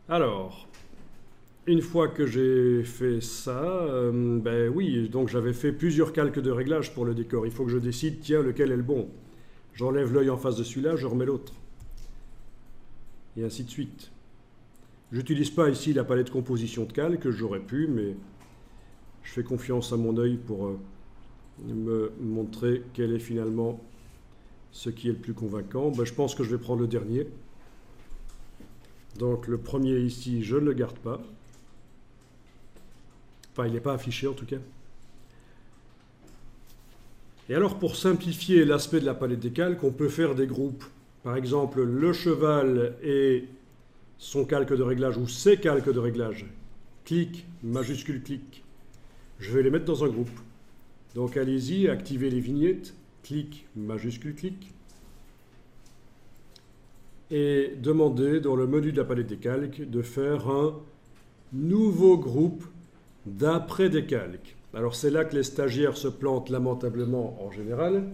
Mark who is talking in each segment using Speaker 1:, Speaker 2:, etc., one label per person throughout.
Speaker 1: Alors, une fois que j'ai fait ça, ben oui, donc j'avais fait plusieurs calques de réglage pour le décor. Il faut que je décide, tiens, lequel est le bon. J'enlève l'œil en face de celui-là, je remets l'autre. Et ainsi de suite. J'utilise pas ici la palette composition de calque, j'aurais pu, mais je fais confiance à mon œil pour me montrer quel est finalement ce qui est le plus convaincant. Ben, je pense que je vais prendre le dernier. Donc le premier ici, je ne le garde pas. Enfin, il n'est pas affiché en tout cas. Et alors pour simplifier l'aspect de la palette des calques, on peut faire des groupes. Par exemple, le cheval et son calque de réglage ou ses calques de réglage. Clic, majuscule clic. Je vais les mettre dans un groupe. Donc allez-y, activez les vignettes. Clic, majuscule clic. Et demandez dans le menu de la palette des calques de faire un nouveau groupe d'après des calques. Alors c'est là que les stagiaires se plantent lamentablement en général.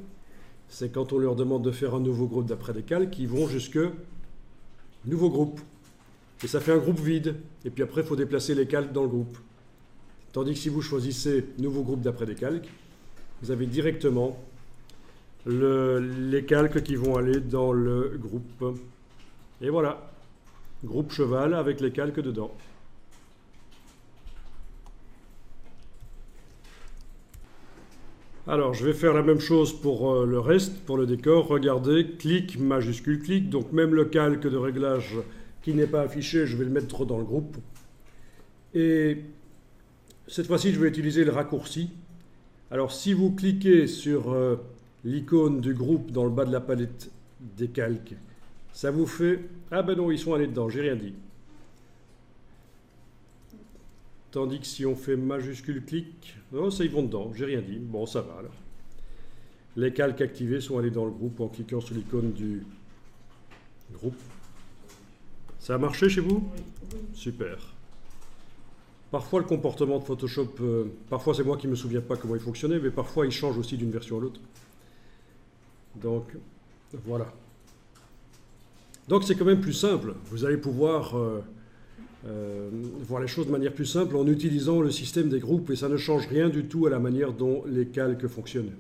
Speaker 1: C'est quand on leur demande de faire un nouveau groupe d'après des calques, ils vont jusque nouveau groupe. Et ça fait un groupe vide. Et puis après, il faut déplacer les calques dans le groupe. Tandis que si vous choisissez nouveau groupe d'après des calques, vous avez directement les calques qui vont aller dans le groupe. Et voilà, groupe cheval avec les calques dedans. Alors, je vais faire la même chose pour le reste, pour le décor. Regardez, clic, majuscule clic. Donc même le calque de réglage qui n'est pas affiché, je vais le mettre dans le groupe. Et cette fois-ci, je vais utiliser le raccourci. Alors si vous cliquez sur l'icône du groupe dans le bas de la palette des calques, ça vous fait... Ah ben non, ils sont allés dedans, j'ai rien dit. Tandis que si on fait majuscule clic, non, ça ils vont dedans, j'ai rien dit. Bon, ça va alors. Les calques activés sont allés dans le groupe en cliquant sur l'icône du groupe. Ça a marché chez vous? Super. Parfois le comportement de Photoshop, parfois c'est moi qui ne me souviens pas comment il fonctionnait, mais parfois il change aussi d'une version à l'autre. Donc voilà. Donc c'est quand même plus simple. Vous allez pouvoir voir les choses de manière plus simple en utilisant le système des groupes et ça ne change rien du tout à la manière dont les calques fonctionnent.